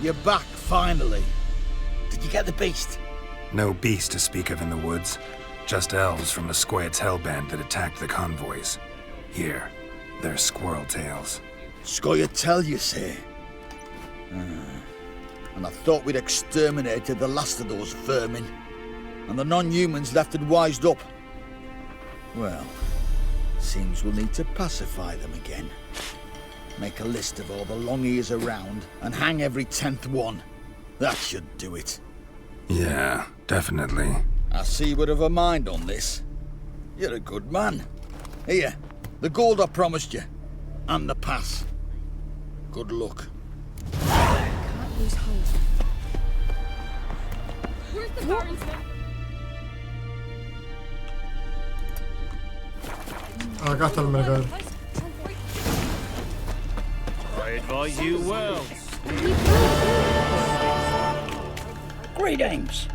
You're back, finally. Did you get the beast? No beast to speak of in the woods. Just elves from the Squared's hellband that attacked the convoys. Here, they're squirrel tails. Scoia'tael, you say? And I thought we'd exterminated the last of those vermin. And the non-humans left it wised up. Well, seems we'll need to pacify them again. Make a list of all the long ears around and hang every 10th one. That should do it. Yeah, definitely. I see you would have a mind on this. You're a good man. Here, the gold I promised you. And the pass. Good luck. Can't lose hope. Where's the Baron's now? Acá está el mercado. I advise you well. Greetings.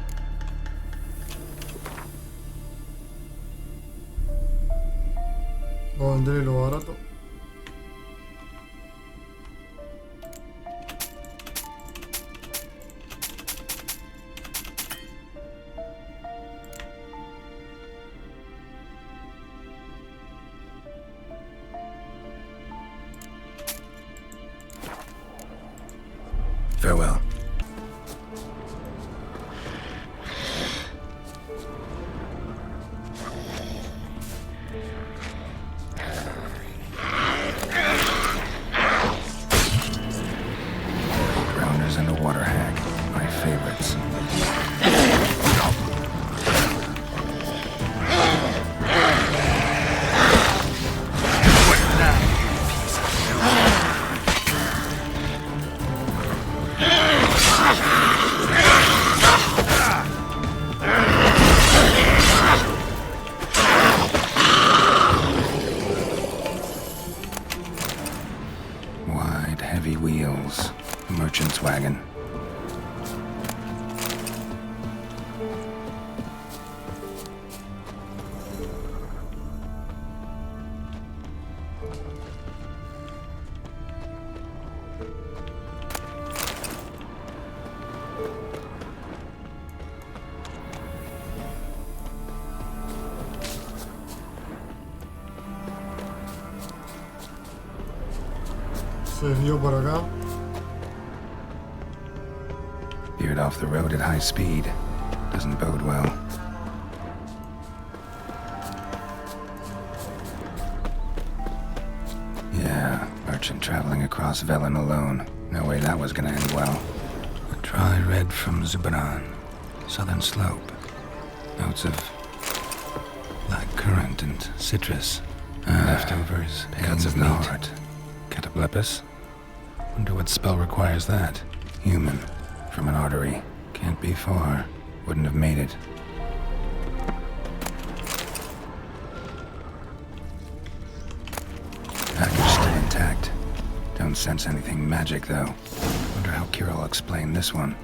Voy a vender lo barato. Farewell. Grounders and the water hag, my favorites. Wide, heavy wheels. Merchant's wagon. Se desvió por acá. Veered off the road at high speed. Doesn't bode well. Yeah, merchant traveling across Velen alone. No way that was gonna end well. A dry red from Zubran. Southern slope. Notes of black currant and citrus. Leftovers, cuts of meat. Heart. Cataplepis? Wonder what spell requires that. Human. From an artery. Can't be far. Wouldn't have made it. Package still intact. Don't sense anything magic, though. Wonder how Kira will explain this one.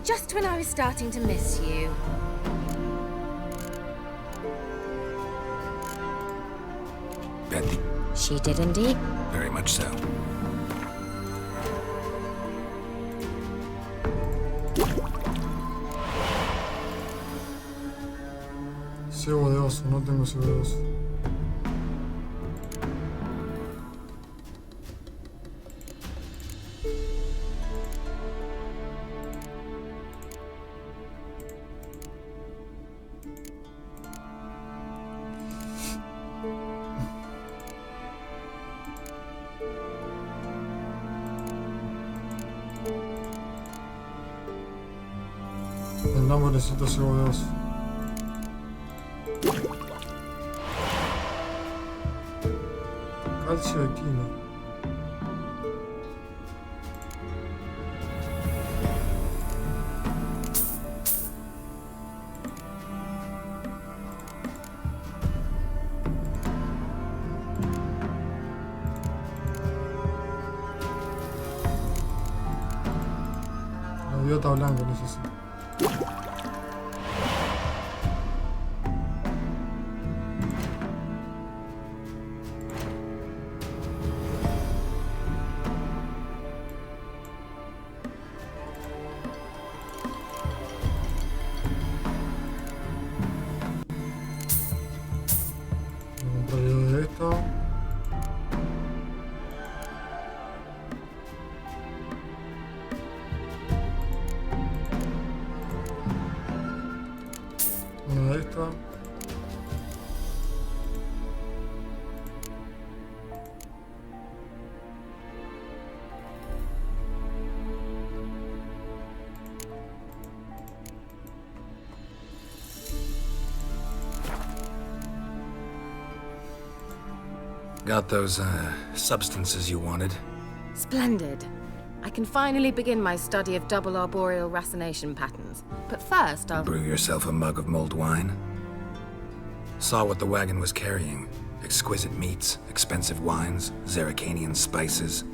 Just when I was starting to miss you. Betty. She did indeed. Very much so. Cebo de oso, no tengo cebo de oso. necesito cebo de oso. Calcio de quino. La idiota blanca necesito. De esto. Una de esto. Got those, substances you wanted? Splendid. I can finally begin my study of double arboreal racination patterns. But first, I'll... Brew yourself a mug of mulled wine? Saw what the wagon was carrying. Exquisite meats, expensive wines, Zerrikanian spices.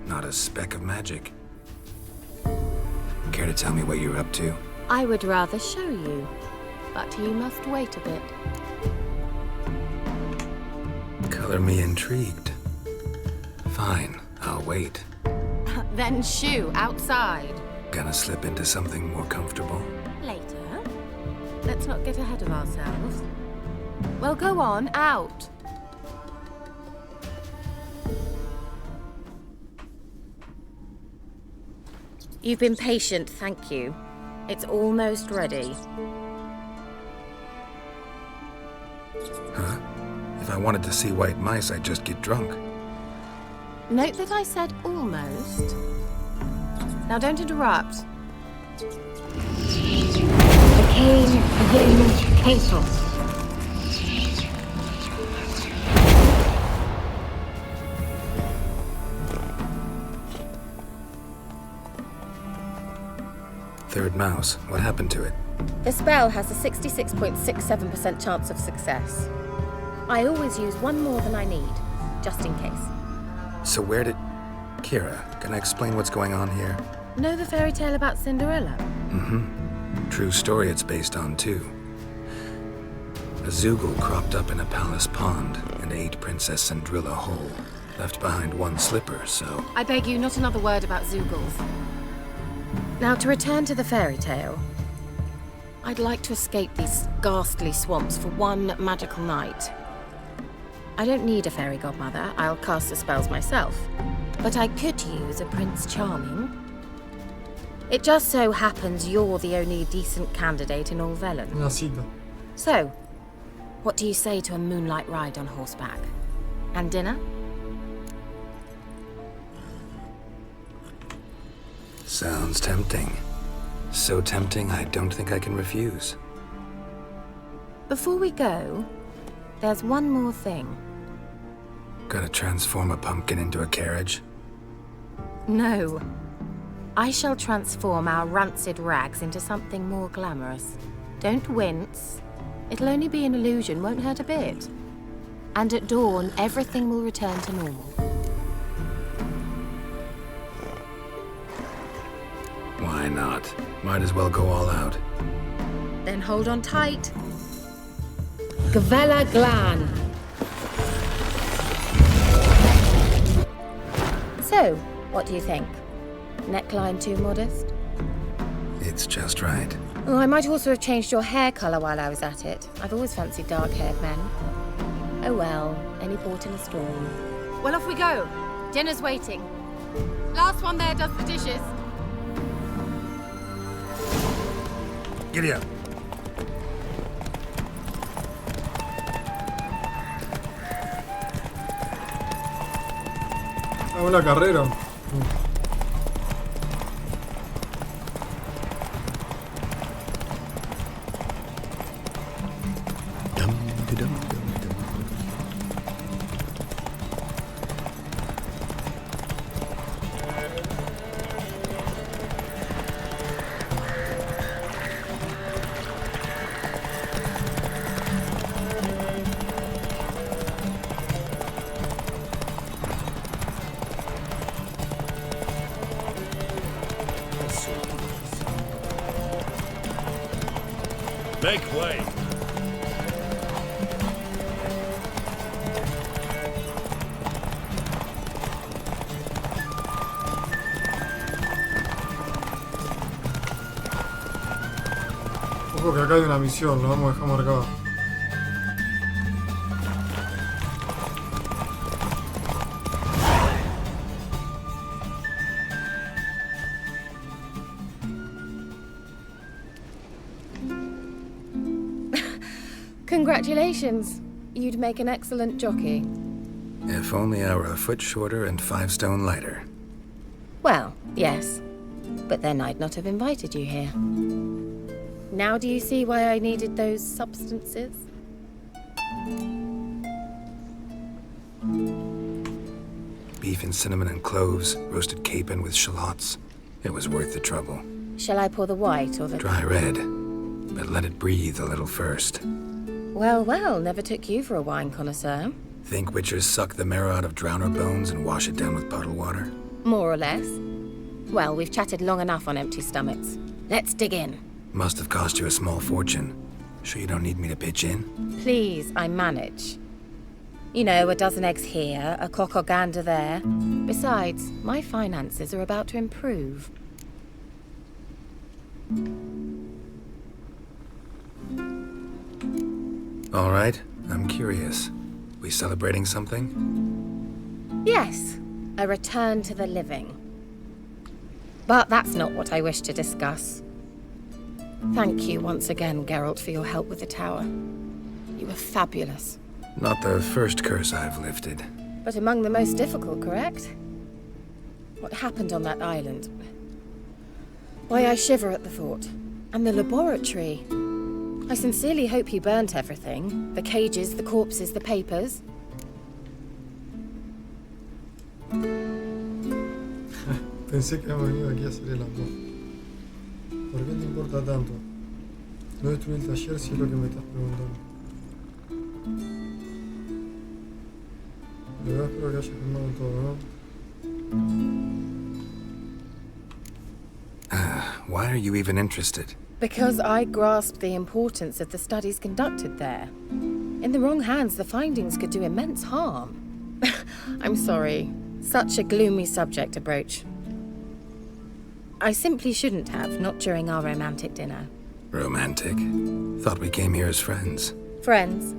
Not a speck of magic. Care to tell me what you're up to? I would rather show you. But you must wait a bit. Color me intrigued. Fine, I'll wait. Then shoo, outside. Gonna slip into something more comfortable? Later. Let's not get ahead of ourselves. Well, go on, out. You've been patient, thank you. It's almost ready. Huh? If I wanted to see white mice, I'd just get drunk. Note that I said almost. Now don't interrupt. Arcane Velen Castle. Third mouse. What happened to it? The spell has a 66.67% chance of success. I always use one more than I need, just in case. So where did... Kira, can I explain what's going on here? Know the fairy tale about Cinderella? Mm-hmm. True story it's based on, too. A Zoogle cropped up in a palace pond and ate Princess Cinderella whole. Left behind one slipper, so... I beg you, not another word about Zoogles. Now, to return to the fairy tale. I'd like to escape these ghastly swamps for one magical night. I don't need a fairy godmother, I'll cast the spells myself. But I could use a Prince Charming. It just so happens you're the only decent candidate in all Velen. Una cita. So, what do you say to a moonlight ride on horseback? And dinner? Sounds tempting. So tempting, I don't think I can refuse. Before we go, there's one more thing. Gotta transform a pumpkin into a carriage? No. I shall transform our rancid rags into something more glamorous. Don't wince. It'll only be an illusion, won't hurt a bit. And at dawn, everything will return to normal. Why not? Might as well go all out. Then hold on tight. Gavella Glan. So, what do you think? Neckline too modest? It's just right. Oh, I might also have changed your hair colour while I was at it. I've always fancied dark-haired men. Oh well, any port in a storm. Well, off we go. Dinner's waiting. Last one there does the dishes. Giddy up. Ah, una carrera. Make way. Ojo que acá hay una misión, lo vamos a dejar marcado. Congratulations. You'd make an excellent jockey. If only I were a foot shorter and 5 stone lighter. Well, yes. But then I'd not have invited you here. Now do you see why I needed those substances? Beef and cinnamon and cloves, roasted capon with shallots. It was worth the trouble. Shall I pour the white or the... Dry red, but let it breathe a little first. Well, well, never took you for a wine connoisseur. Think witchers suck the marrow out of drowner bones and wash it down with puddle water? More or less. Well, we've chatted long enough on empty stomachs. Let's dig in. Must have cost you a small fortune. Sure you don't need me to pitch in? Please, I manage. You know, a dozen eggs here, a cock or gander there. Besides, my finances are about to improve. All right, I'm curious. We celebrating something? Yes, a return to the living. But that's not what I wish to discuss. Thank you once again, Geralt, for your help with the tower. You were fabulous. Not the first curse I've lifted. But among the most difficult, correct? What happened on that island? Why, I shiver at the thought. And the laboratory. I sincerely hope you burnt everything. The cages, the corpses, the papers. Pensé que habíamos venido aquí a hacer el amor. ¿Por qué te importa tanto? No destruí el taller si es lo que me estás preguntando. De verdad espero que hayas firmado todo, ¿no? Why are you even interested? Because I grasped the importance of the studies conducted there. In the wrong hands, the findings could do immense harm. I'm sorry. Such a gloomy subject to broach. I simply shouldn't have, not during our romantic dinner. Romantic? Thought we came here as friends. Friends,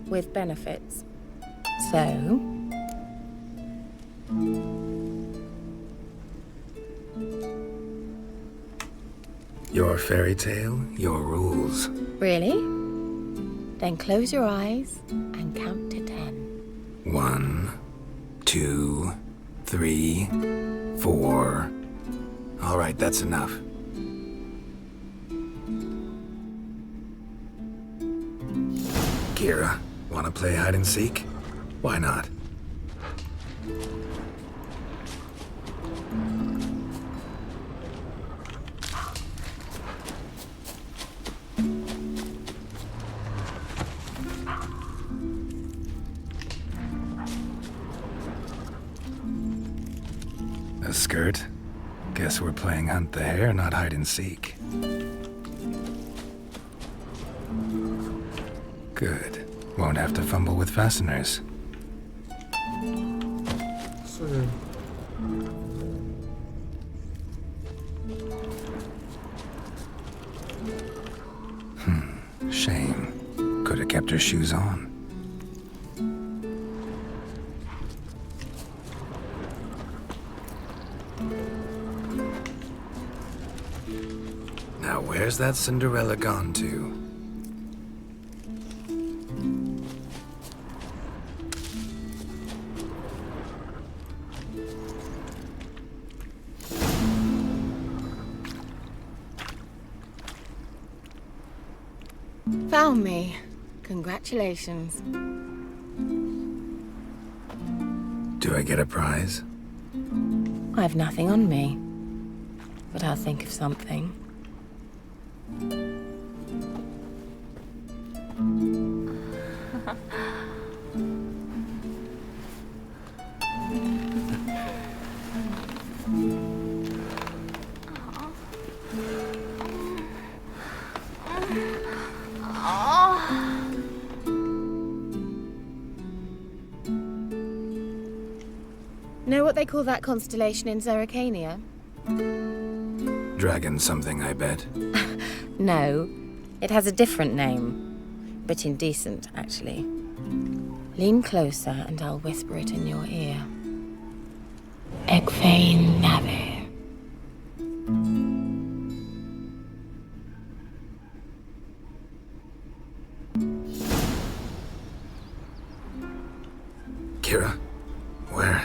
with benefits. So... Your fairy tale, your rules. Really? Then close your eyes and count to 10. 1, 2, 3, 4. All right, that's enough. Kira, wanna play hide and seek? Why not? A skirt? Guess we're playing hunt the hare, not hide and seek. Good. Won't have to fumble with fasteners. Sí. Shame. Could have kept her shoes on. Now where's that Cinderella gone to? Found me. Congratulations. Do I get a prize? I've nothing on me. But I'll think of something. Know what they call that constellation in Zerrikania? Dragon something, I bet. No, it has a different name. Bit indecent, actually. Lean closer and I'll whisper it in your ear. Velen-Novigrado. Kira? Where?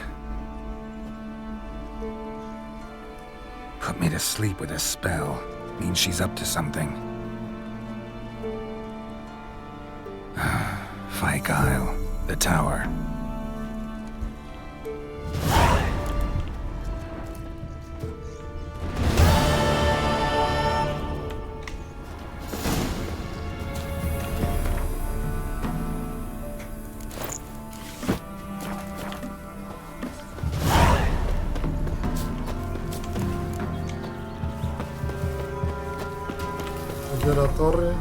Put me to sleep with a spell. Means she's up to something. Fyke Isle. The tower. Aquí a la torre.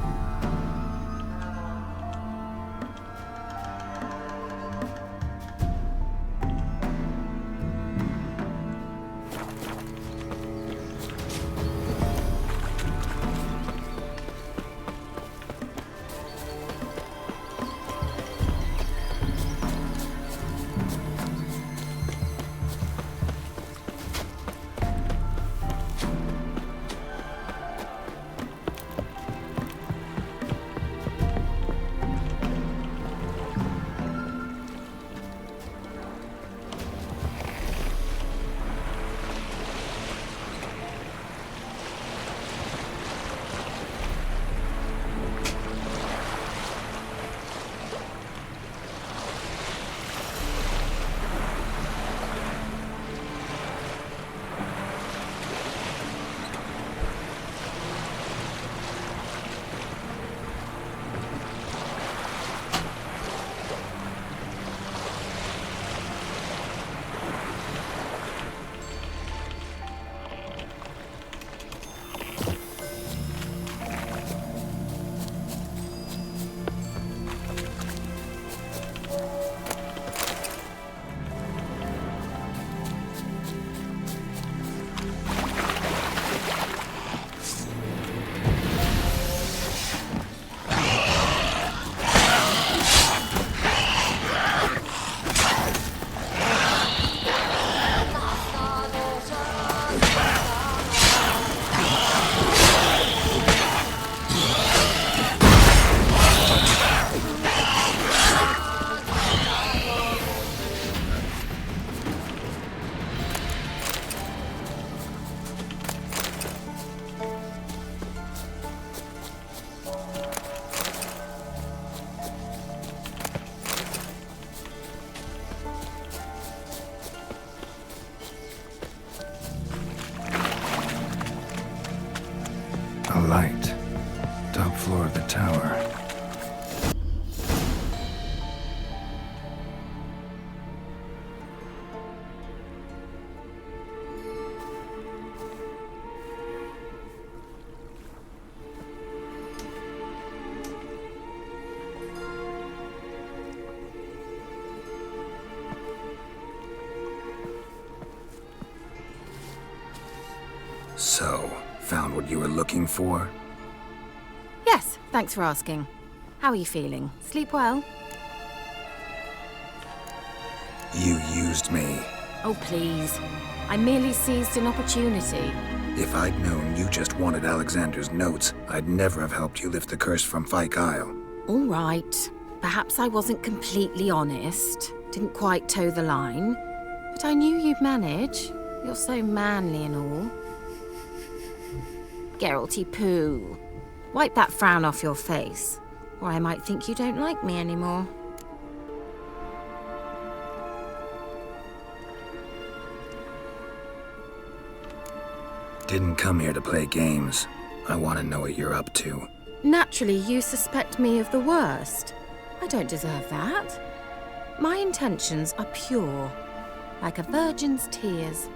A light. Top floor of the tower. So, found what you were looking for? Yes, thanks for asking. How are you feeling? Sleep well? You used me. Oh, please. I merely seized an opportunity. If I'd known you just wanted Alexander's notes, I'd never have helped you lift the curse from Fyke Isle. All right. Perhaps I wasn't completely honest. Didn't quite toe the line. But I knew you'd manage. You're so manly and all. Geralty poo. Wipe that frown off your face, or I might think you don't like me anymore. Didn't come here to play games. I want to know what you're up to. Naturally, you suspect me of the worst. I don't deserve that. My intentions are pure, like a virgin's tears.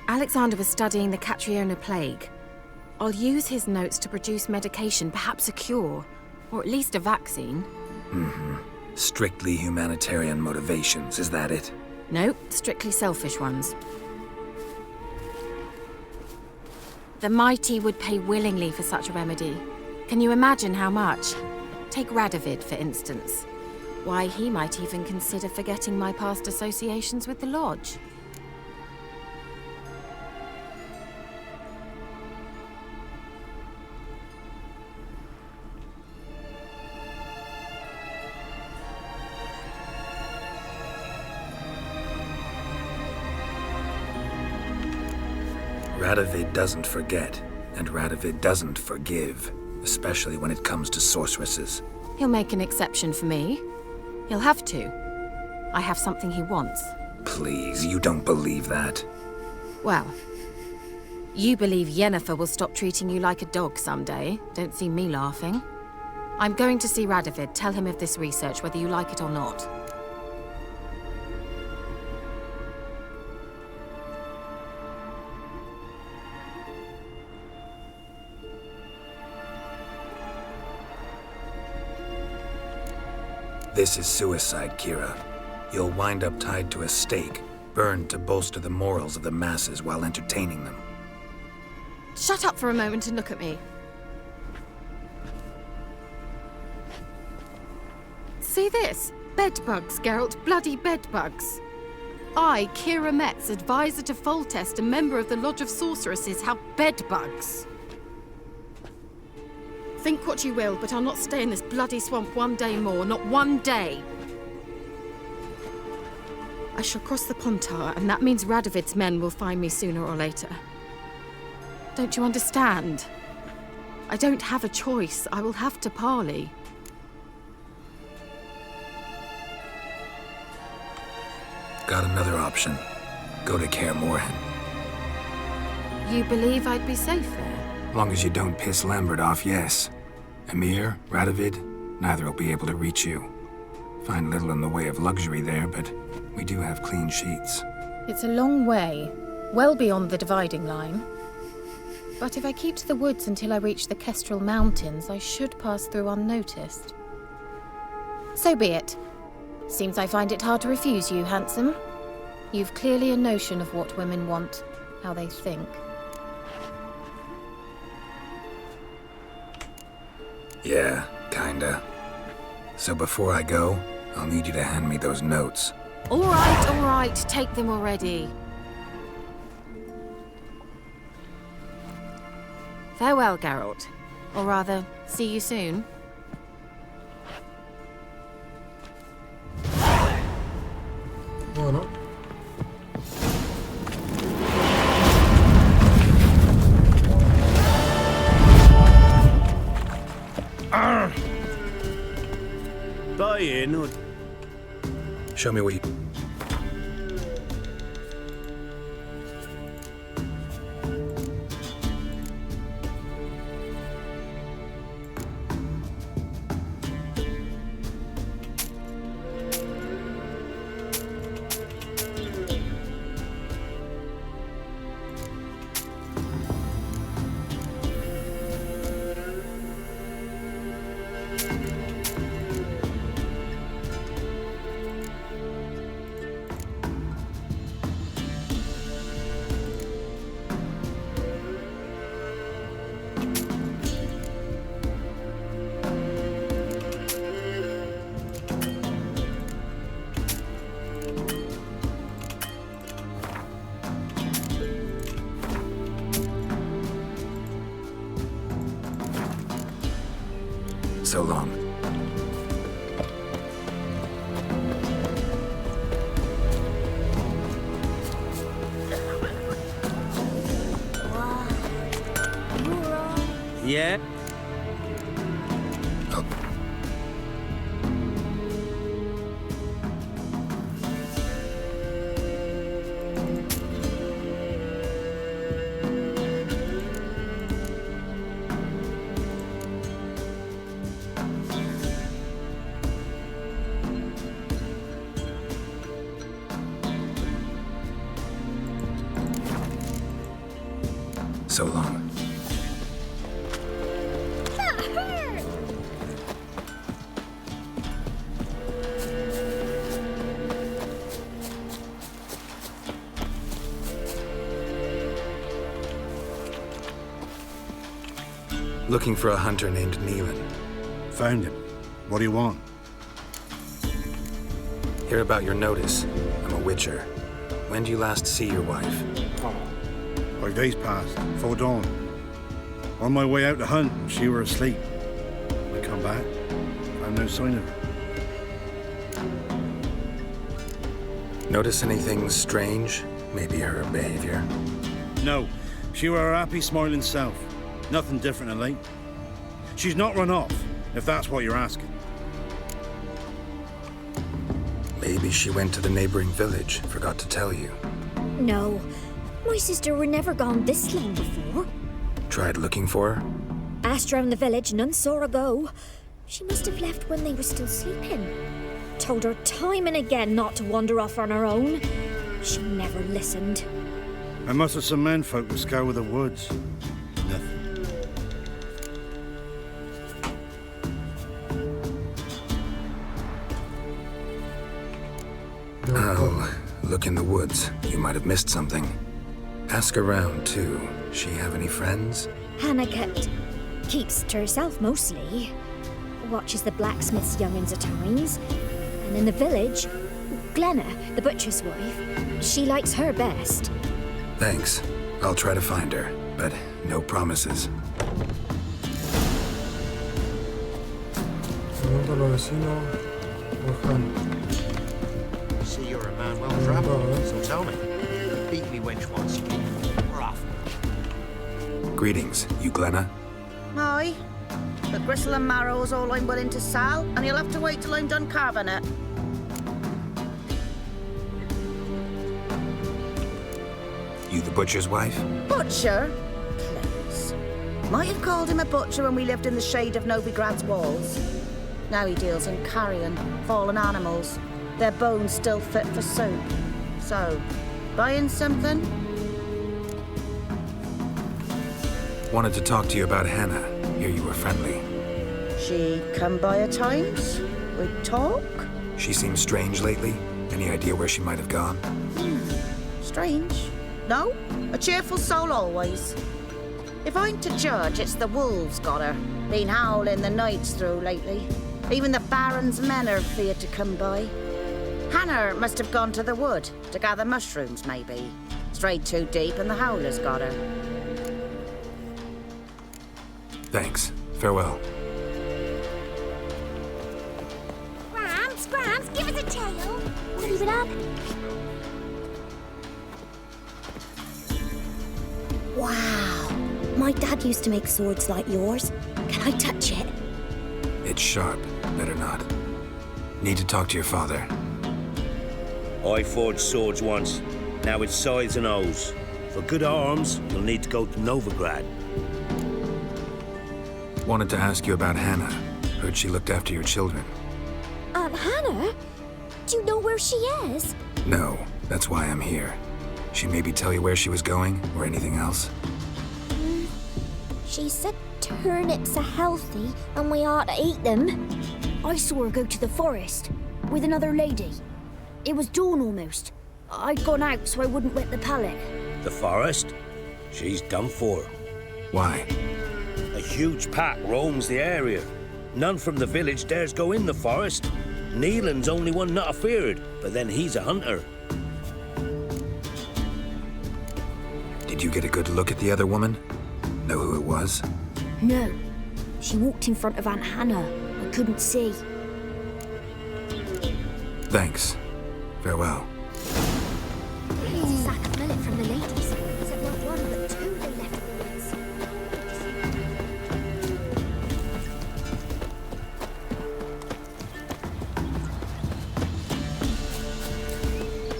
Alexander was studying the Catriona plague. I'll use his notes to produce medication, perhaps a cure, or at least a vaccine. Strictly humanitarian motivations, is that it? Nope, strictly selfish ones. The mighty would pay willingly for such a remedy. Can you imagine how much? Take Radovid, for instance. Why, he might even consider forgetting my past associations with the Lodge. Radovid doesn't forget, and Radovid doesn't forgive, especially when it comes to sorceresses. He'll make an exception for me. He'll have to. I have something he wants. Please, you don't believe that. Well, you believe Yennefer will stop treating you like a dog someday. Don't see me laughing. I'm going to see Radovid, tell him of this research, whether you like it or not. This is suicide, Kira. You'll wind up tied to a stake, burned to bolster the morals of the masses while entertaining them. Shut up for a moment and look at me. See this? Bedbugs, Geralt. Bloody bedbugs. I, Kira Metz, advisor to Foltest and member of the Lodge of Sorceresses, have bedbugs. Think what you will, but I'll not stay in this bloody swamp one day more. Not one day. I shall cross the Pontar, and that means Radovid's men will find me sooner or later. Don't you understand? I don't have a choice. I will have to parley. Got another option. Go to Kaer Morhen. You believe I'd be safe there? Long as you don't piss Lambert off, yes. Emir, Radovid, neither will be able to reach you. Find little in the way of luxury there, but we do have clean sheets. It's a long way, well beyond the dividing line. But if I keep to the woods until I reach the Kestrel Mountains, I should pass through unnoticed. So be it. Seems I find it hard to refuse you, handsome. You've clearly a notion of what women want, how they think. Yeah, kinda. So before I go, I'll need you to hand me those notes. All right, take them already. Farewell, Geralt. Or rather, see you soon. Bueno. Buy in or Show me what you... So long. yeah? Oh. So long. That hurt! Looking for a hunter named Neelan. Found him. What do you want? Hear about your notice. I'm a witcher. When do you last see your wife? 5 days passed, before dawn. On my way out to hunt, she were asleep. I come back, found no sign of her. Notice anything strange? Maybe her behavior? No, she were her happy, smiling self. Nothing different of late. She's not run off, if that's what you're asking. Maybe she went to the neighboring village, forgot to tell you. No, my sister were never gone this long before. Tried looking for her? Asked round the village, none saw her go. She must have left when they were still sleeping. Told her time and again not to wander off on her own. She never listened. I must have some menfolk to scour the woods. Nothing. Oh, look in the woods. You might have missed something. Ask around, too. She have any friends? Hannah keeps to herself mostly. Watches the blacksmith's young'uns at times. And in the village, Glenna, the butcher's wife, she likes her best. Thanks. I'll try to find her, but no promises. Pregunto a los vecinos por Hannah. See, you're a man well travelled, so tell me. Beat me wench once. We're off. Greetings, you Glenna? Aye. The gristle and marrow's all I'm willing to sell, and you'll have to wait till I'm done carving it. You the butcher's wife? Butcher? Please. Might have called him a butcher when we lived in the shade of Novigrad's walls. Now he deals in carrion, fallen animals. Their bones still fit for soup. So, buying something? Wanted to talk to you about Hannah. Hear you were friendly. She come by at times? We'd talk? She seems strange lately. Any idea where she might have gone? Strange. No, a cheerful soul always. If I'm to judge, it's the wolves got her. Been howling the nights through lately. Even the Baron's men are feared to come by. Hannah must have gone to the wood to gather mushrooms, maybe. Strayed too deep and the howlers got her. Thanks. Farewell. Gramps, give us a tail. Leave it up. Wow. My dad used to make swords like yours. Can I touch it? It's sharp. Better not. Need to talk to your father. I forged swords once. Now it's scythes and hoes. For good arms, you'll need to go to Novigrad. Wanted to ask you about Hannah. Heard she looked after your children. Aunt Hannah? Do you know where she is? No, that's why I'm here. She maybe tell you where she was going, or anything else? She said turnips are healthy and we ought to eat them. I saw her go to the forest with another lady. It was dawn almost. I'd gone out so I wouldn't wet the pallet. The forest? She's done for. Why? A huge pack roams the area. None from the village dares go in the forest. Neelan's only one not afeared, but then he's a hunter. Did you get a good look at the other woman? Know who it was? No. She walked in front of Aunt Hannah. I couldn't see. Thanks. Farewell. Here's a sack of millet from the ladies. Said not one but two they left at the woods.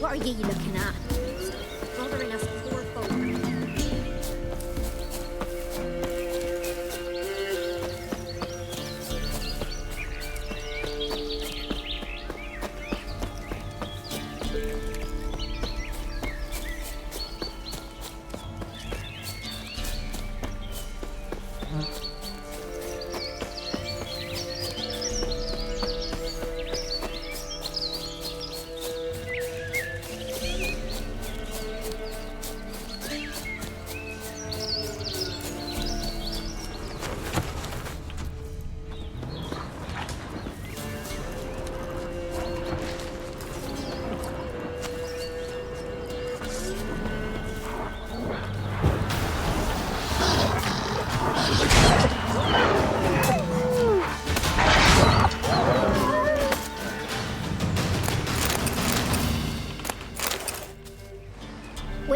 What are you looking at? Bothering us poor folk.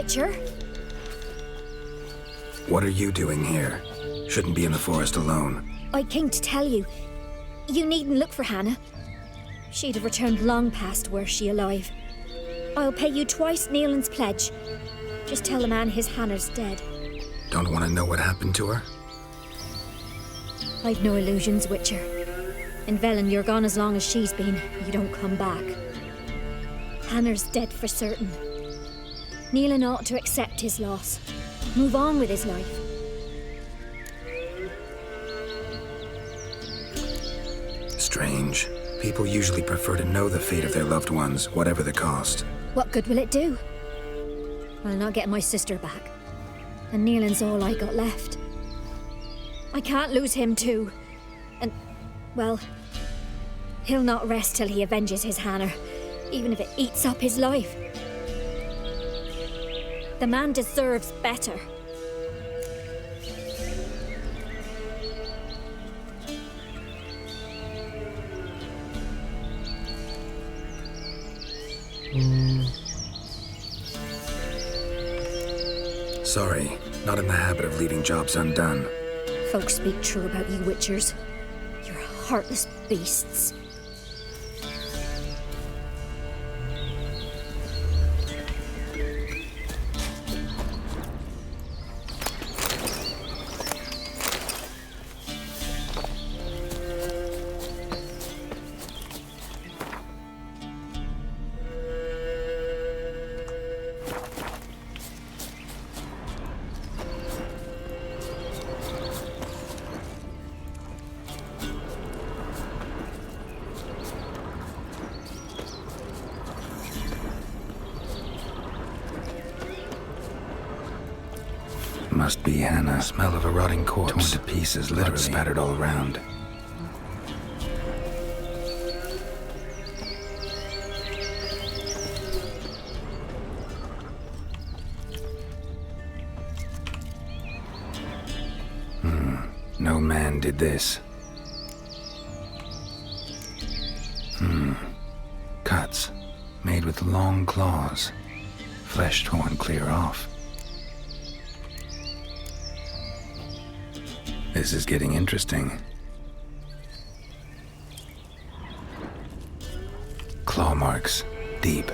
Witcher. What are you doing here? Shouldn't be in the forest alone. I came to tell you. You needn't look for Hannah. She'd have returned long past were she alive. I'll pay you twice Neelan's pledge. Just tell the man his Hannah's dead. Don't want to know what happened to her? I've no illusions, Witcher. In Velen, you're gone as long as she's been. You don't come back. Hannah's dead for certain. Neelan ought to accept his loss. Move on with his life. Strange. People usually prefer to know the fate of their loved ones, whatever the cost. What good will it do? I'll not get my sister back. And Neelan's all I got left. I can't lose him too. And, well, he'll not rest till he avenges his Hannah, even if it eats up his life. The man deserves better. Sorry, not in the habit of leaving jobs undone. Folks speak true about you Witchers. You're heartless beasts. Must be Hannah. Smell of a rotting corpse. Torn to pieces, literally spattered all around. No man did this. Cuts. Made with long claws. Flesh torn clear off. This is getting interesting. Claw marks. Deep.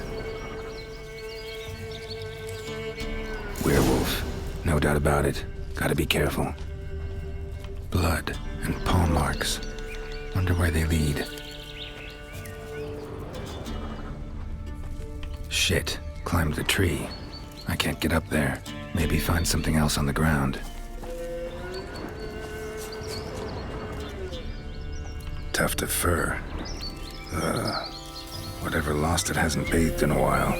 Werewolf. No doubt about it. Gotta be careful. Blood and paw marks. Wonder where they lead. Shit. Climbed the tree. I can't get up there. Maybe find something else on the ground. Tuft of fur. Whatever lost it hasn't bathed in a while.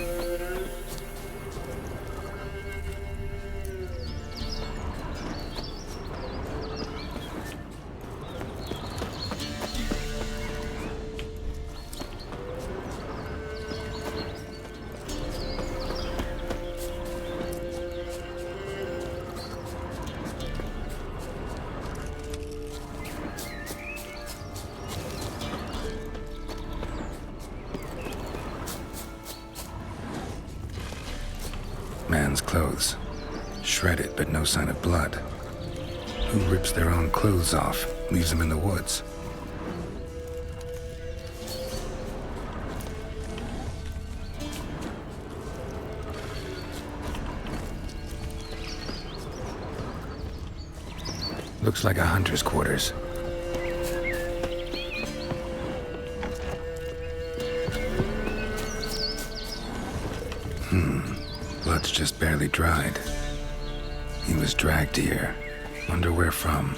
Man's clothes. Shredded, but no sign of blood. Who rips their own clothes off, leaves them in the woods? Looks like a hunter's quarters. Blood's just barely dried. He was dragged here. Wonder where from.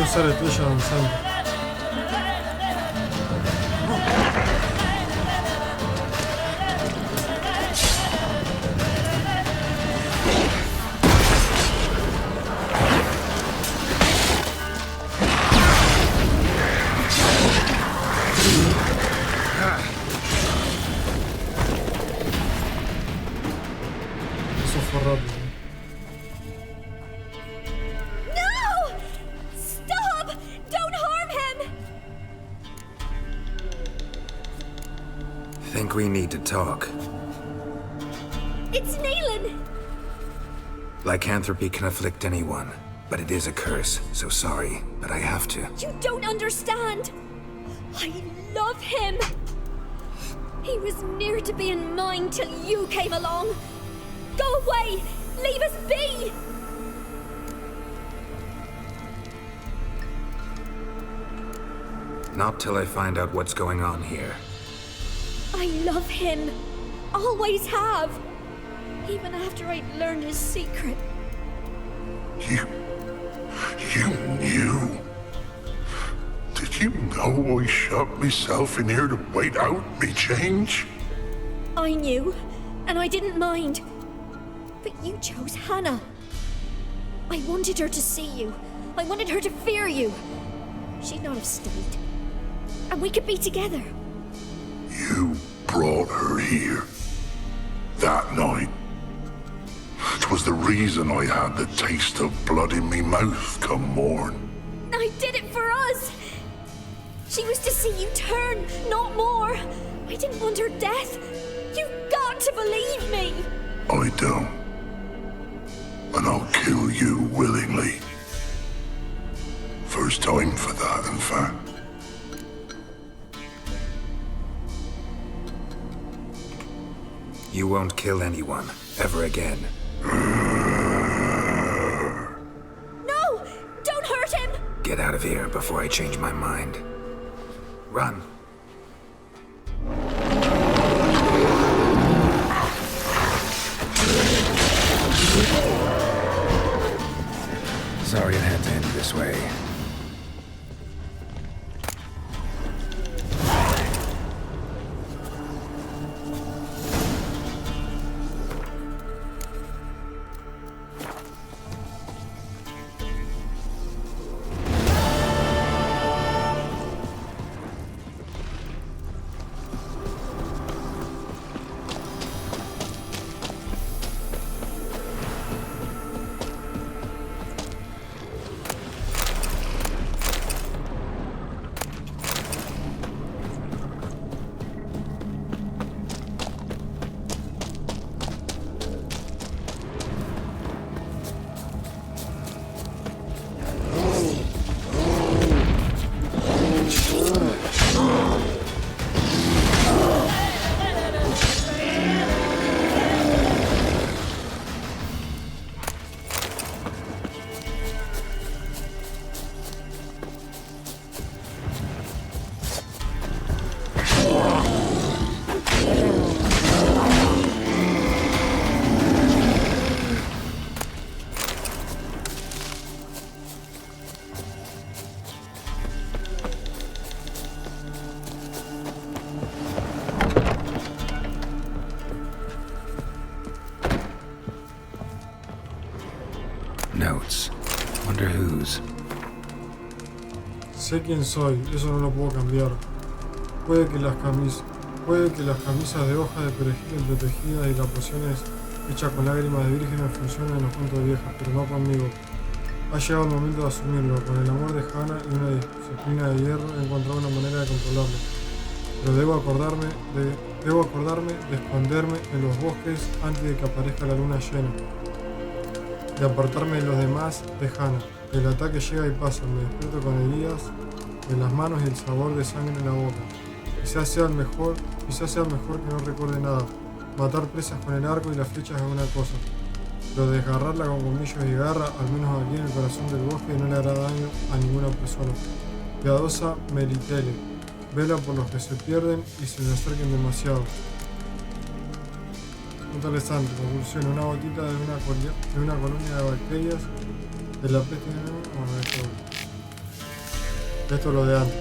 usar estrella danzante. Eso fue rápido. No! Stop! Don't harm him! Think we need to talk. It's Neelan! Lycanthropy can afflict anyone, but it is a curse, so sorry, but I have to. You don't understand! I love him! He was near to being mine till you came along! Go away! Leave us be! Not till I find out what's going on here. I love him! Always have! Even after I'd learned his secret. You knew? Did you know I shut myself in here to wait out me change? I knew, and I didn't mind. But you chose Hannah. I wanted her to see you. I wanted her to fear you. She'd not have stayed. And we could be together. You brought her here. That night. It was the reason I had the taste of blood in me mouth come morn. I did it for us. She was to see you turn, not more. I didn't want her death. You've got to believe me. I don't. And I'll kill you willingly. First time for that, in fact. You won't kill anyone, ever again. No! Don't hurt him! Get out of here before I change my mind. Run. Sorry it had to end this way. Notes. Wonder whose. Sé quién soy, eso no lo puedo cambiar. Puede que las camisas de hoja de perejil entretejidas y las pociones hechas con lágrimas de vírgenes funcionen en los cuentos viejas, pero no conmigo. Ha llegado el momento de asumirlo. Con el amor de Hannah y una disciplina de hierro he encontrado una manera de controlarlo. Pero debo acordarme de esconderme en los bosques antes de que aparezca la luna llena. De apartarme de los demás de Hannah. El ataque llega y pasa, me despierto con heridas en las manos y el sabor de sangre en la boca. Quizás sea el mejor que no recuerde nada. Matar presas con el arco y las flechas es una cosa, pero desgarrarla con colmillos y garra, al menos aquí en el corazón del bosque, no le hará daño a ninguna persona. Piadosa Melitele, vela por los que se pierden y se le acerquen demasiado. Interesante, conclusión, una gotita de una colonia de bacterias de la peste. Bueno, esto. Esto es lo de antes.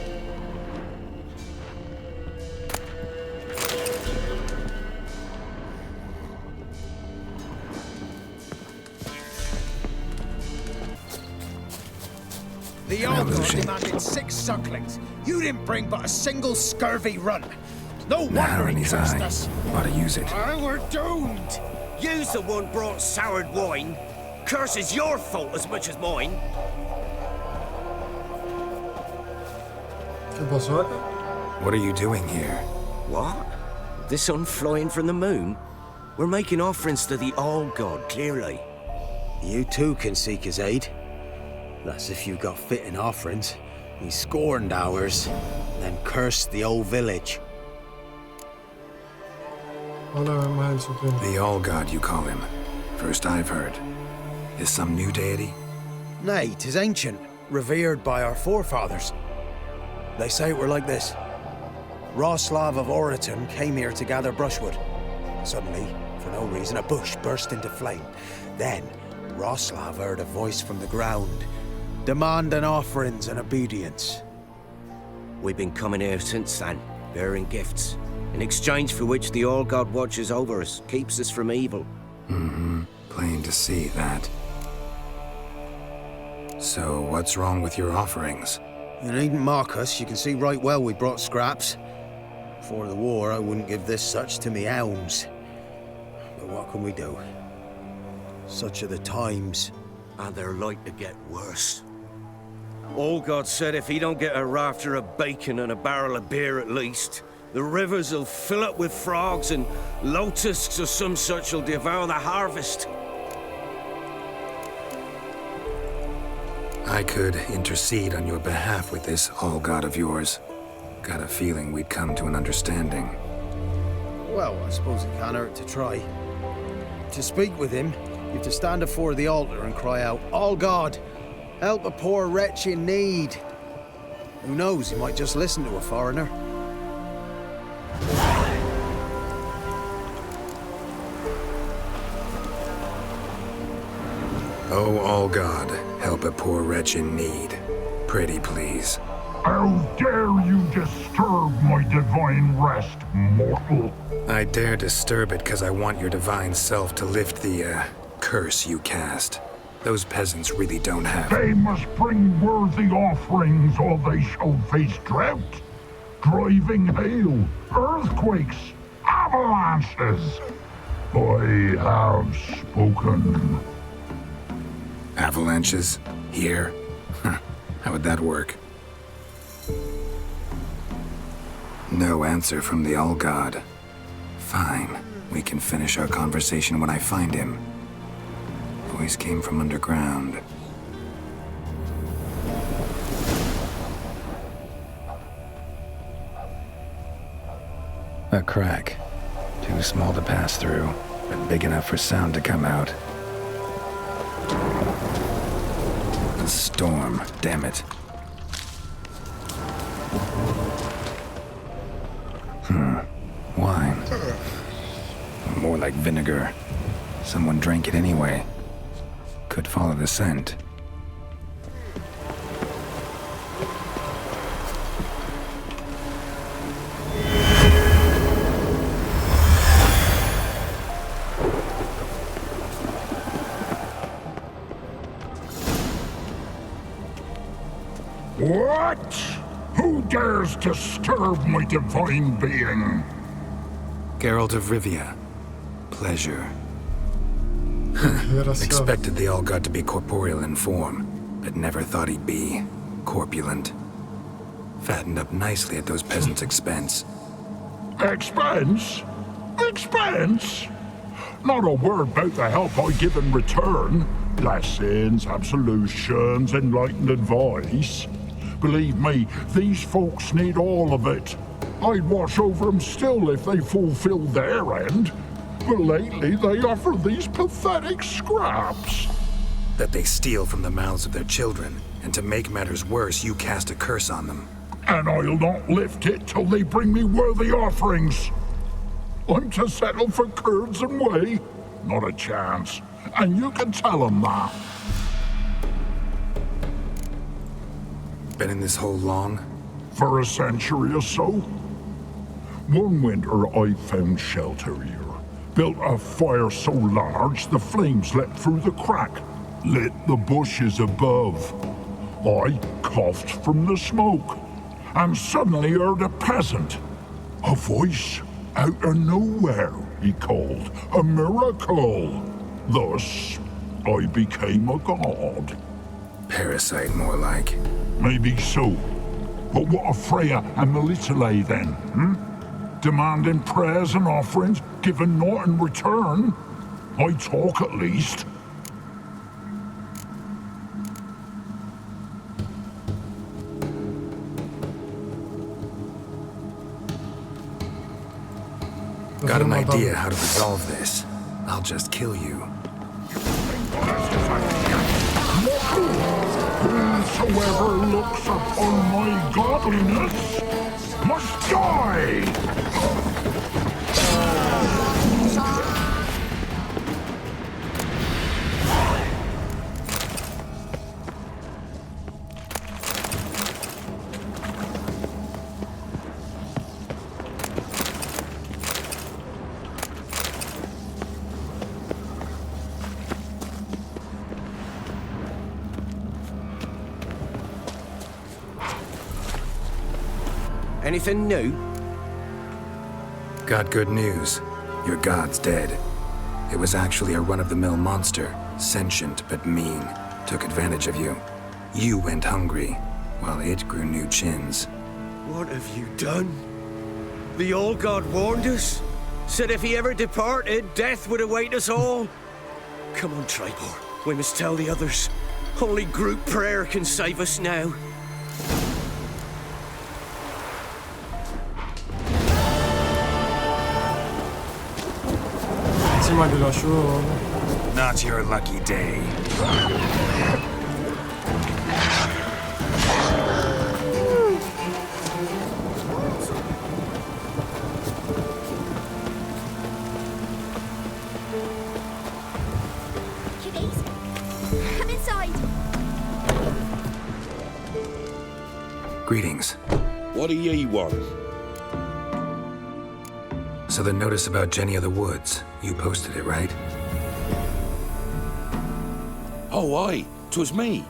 The old god demanded 6 sucklings. You didn't bring but a single scurvy run. No wonder he cursed us. Ought to use it. We're doomed. You's the one brought soured wine. Curse is your fault as much as mine. ¿Qué pasó acá? What are you doing here? What? The sun flying from the moon? We're making offerings to the All-God, clearly. You too can seek his aid. That's if you've got fitting offerings. He scorned ours, then cursed the old village. The All-God, you call him. First I've heard. Is some new deity? Nay, 'tis ancient, revered by our forefathers. They say it were like this. Roslav of Oriton came here to gather brushwood. Suddenly, for no reason, a bush burst into flame. Then, Roslav heard a voice from the ground, demanding offerings and obedience. We've been coming here since then, bearing gifts, in exchange for which the All-God watches over us, keeps us from evil. Mm-hmm. Plain to see that. So, what's wrong with your offerings? You needn't mock us, you can see right well we brought scraps. Before the war, I wouldn't give this such to me hounds. But what can we do? Such are the times. And they're like to get worse. All-God said if he don't get a rafter of bacon and a barrel of beer at least, the rivers will fill up with frogs and locusts or some such will devour the harvest. I could intercede on your behalf with this All-God of yours. Got a feeling we'd come to an understanding. Well, I suppose it can't hurt to try. To speak with him, you have to stand before the altar and cry out, All-God, help a poor wretch in need. Who knows, he might just listen to a foreigner. Oh, All-God, help a poor wretch in need. Pretty please. How dare you disturb my divine rest, mortal? I dare disturb it because I want your divine self to lift the, curse you cast. Those peasants really don't have... They must bring worthy offerings or they shall face drought, driving hail, earthquakes, avalanches. I have spoken. Avalanches? Here? How would that work? No answer from the All-God. Fine. We can finish our conversation when I find him. Voice came from underground. A crack. Too small to pass through, but big enough for sound to come out. A storm, damn it. Wine. More like vinegar. Someone drank it anyway. Could follow the scent. What? Who dares disturb my divine being? Geralt of Rivia. Pleasure. Expected the All-God to be corporeal in form, but never thought he'd be corpulent. Fattened up nicely at those peasants' expense. Expense? Expense? Not a word about the help I give in return. Lessons, absolutions, enlightened advice. Believe me, these folks need all of it. I'd watch over them still if they fulfilled their end. But lately they offer these pathetic scraps. That they steal from the mouths of their children, and to make matters worse, you cast a curse on them. And I'll not lift it till they bring me worthy offerings. I'm to settle for curds and whey? Not a chance. And you can tell them that. Been in this hole long? For a century or so. One winter I found shelter here. Built a fire so large the flames leapt through the crack, lit the bushes above. I coughed from the smoke, and suddenly heard a peasant. A voice out of nowhere, he called. A miracle. Thus, I became a god. Parasite, more like. Maybe so. But what of Freya and Melitele then, Demanding prayers and offerings, giving naught in return? I talk at least. Got an idea how to resolve this. I'll just kill you. Whosoever looks upon my godliness must die! Anything new? Got good news. Your god's dead. It was actually a run-of-the-mill monster, sentient but mean. Took advantage of you. You went hungry, while it grew new chins. What have you done? The old god warned us. Said if he ever departed, death would await us all. Come on, Tribor. We must tell the others. Only group prayer can save us now. Encima que lo ayudo. Not your lucky day. Kiddies, come inside. Greetings. What do ye want? So the notice about Jenny of the Woods, you posted it, right? Oh, aye, 'twas me.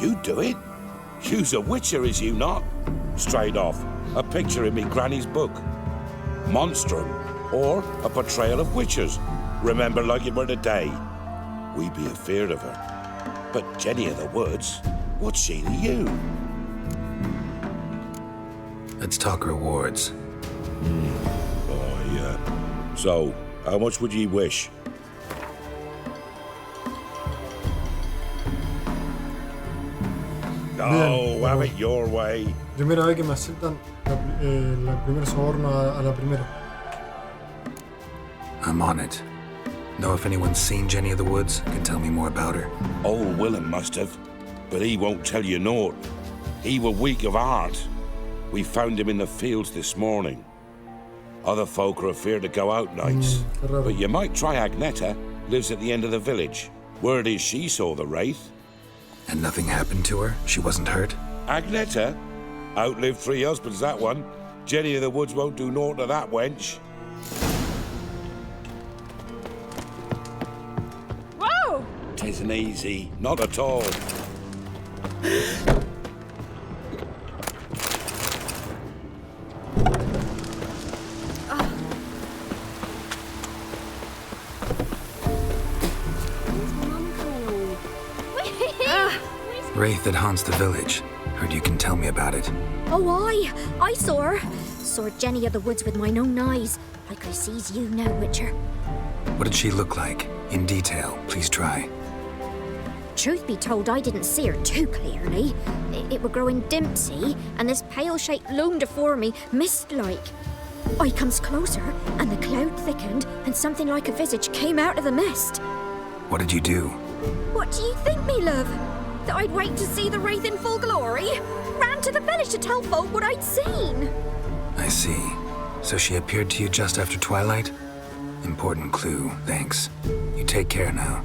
You do it? You's a witcher, is you not? Straight off, a picture in me granny's book. Monstrum, or a portrayal of witchers. Remember like it were today. We be afeard of her. But Jenny of the Woods, what's she to you? Let's talk rewards. So, how much would ye wish? No, have it your way. Primera vez que me aceptan el primer soborno a la primera. I'm on it. Know if anyone's seen Jenny of the Woods? Can tell me more about her. Old Willem must have, but he won't tell you naught. He were weak of heart. We found him in the fields this morning. Other folk are afeard to go out nights. But you might try Agneta, lives at the end of the village. Word is she saw the wraith. And nothing happened to her? She wasn't hurt? Agneta? Outlived 3 husbands, that one. Jenny of the Woods won't do naught to that wench. Whoa! 'Tisn't easy, not at all. Wraith that haunts the village. Heard you can tell me about it. Oh, I saw her. Saw Jenny of the Woods with mine own eyes, like I sees you now, Witcher. What did she look like? In detail, please try. Truth be told, I didn't see her too clearly. It were growing dimpsy, and this pale shape loomed afore me, mist-like. I comes closer, and the cloud thickened, and something like a visage came out of the mist. What did you do? What do you think, me love? That I'd wait to see the wraith in full glory? Ran to the village to tell folk what I'd seen. I see. So she appeared to you just after twilight? Important clue, thanks. You take care now.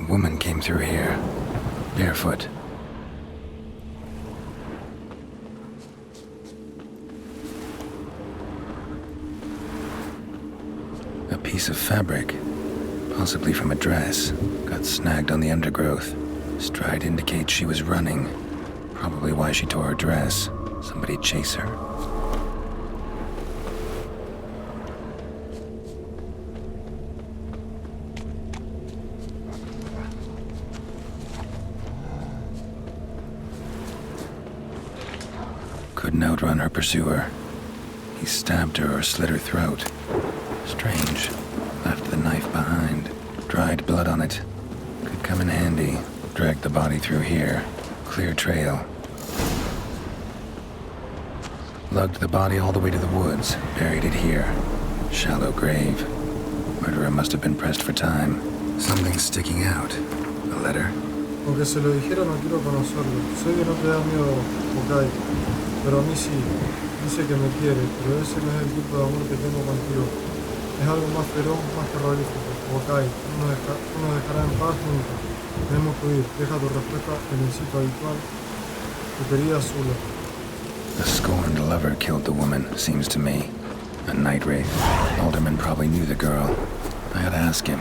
woman came through here, barefoot. A piece of fabric, possibly from a dress, got snagged on the undergrowth. Stride indicates she was running. Probably why she tore her dress. Somebody chase her. Couldn't outrun her pursuer. He stabbed her or slit her throat. Strange. Left the knife behind. Dried blood on it. Could come in handy. Dragged the body through here. Clear trail. Lugged the body all the way to the woods. Buried it here. Shallow grave. Murderer must have been pressed for time. Something sticking out. A letter? Aunque se lo dijera no quiero conocerlo. Sé que no te da miedo, Okai. Pero a mí sí. Dice que me quiere, pero ese no es el tipo de amor que tengo contigo. Es algo más feroz, más terrorífico. Okai, no nos dejará en paz nunca. Tenemos que huir. Deja tu respuesta en el sitio habitual. Tu querida Zula. A scorned lover killed the woman, seems to me. A night wraith. Alderman probably knew the girl. I ought to ask him.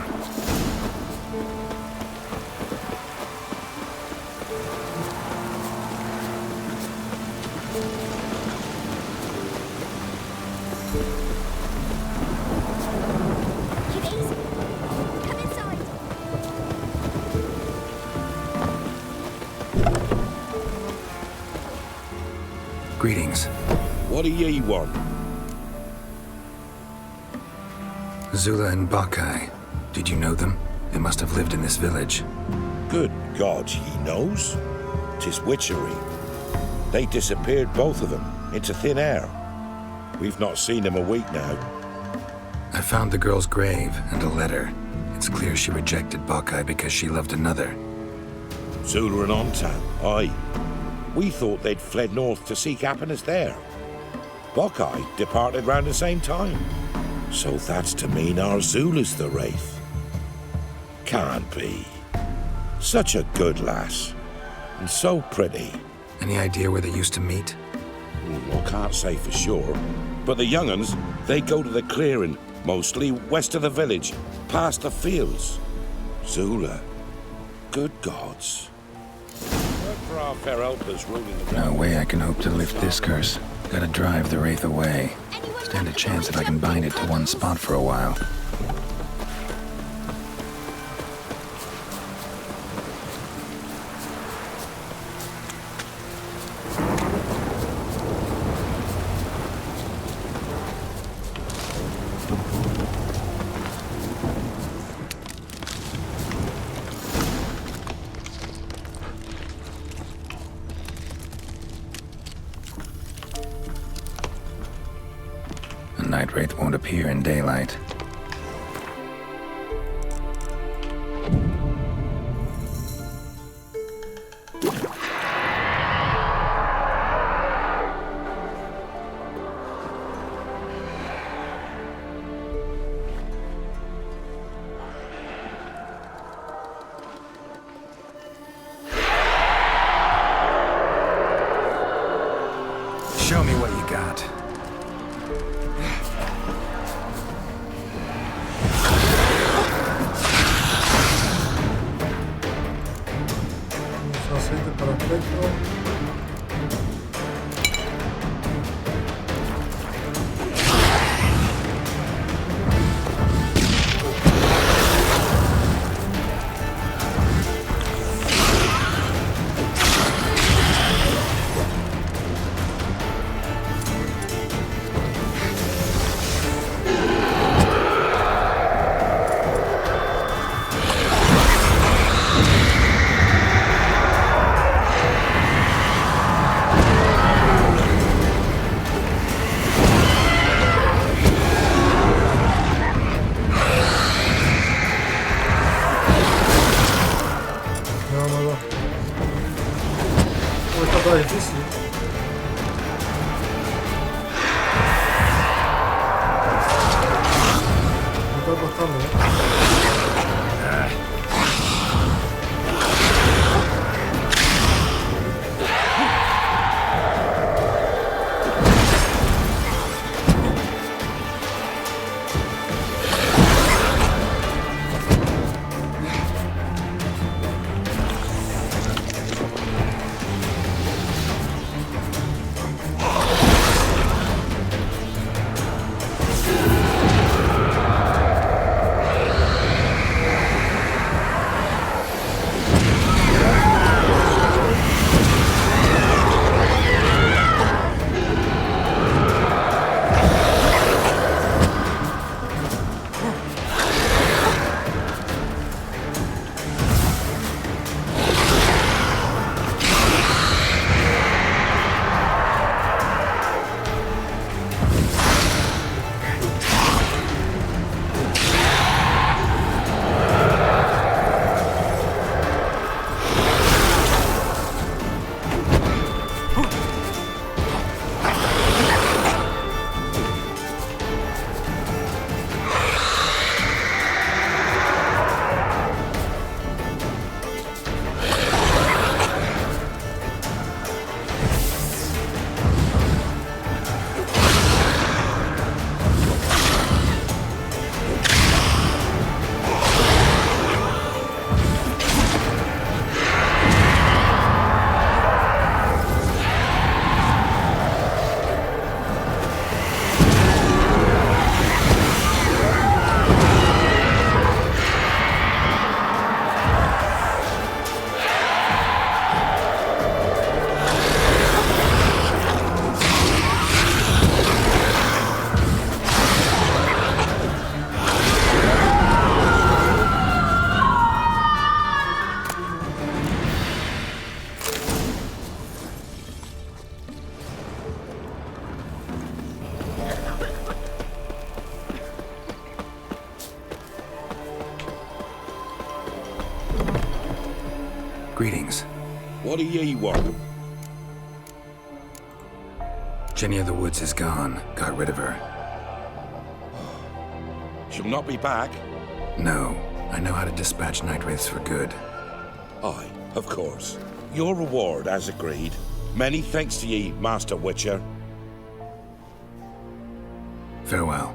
Greetings. What do ye want? Zula and Bakai. Did you know them? They must have lived in this village. Good God, he knows. 'Tis witchery. They disappeared, both of them, into thin air. We've not seen them a week now. I found the girl's grave and a letter. It's clear she rejected Bakai because she loved another. Zula and Ontan, aye. We thought they'd fled north to seek happiness there. Bakai departed round the same time. So that's to mean our Zula's the wraith. Can't be. Such a good lass. And so pretty. Any idea where they used to meet? I can't say for sure. But the young'uns, they go to the clearing, mostly west of the village, past the fields. Zula. Good gods. For our fair helpers ruling the No way I can hope to lift this curse. Gotta drive the wraith away. Stand a chance if I can bind it to one spot for a while. Night wraith won't appear in daylight. Show me what you got. Aceite para efecto. Está difícil. Me está costando, Greetings. What do ye want? Jenny of the Woods is gone. Got rid of her. She'll not be back. No. I know how to dispatch night wraiths for good. Aye, of course. Your reward, as agreed. Many thanks to ye, Master Witcher. Farewell.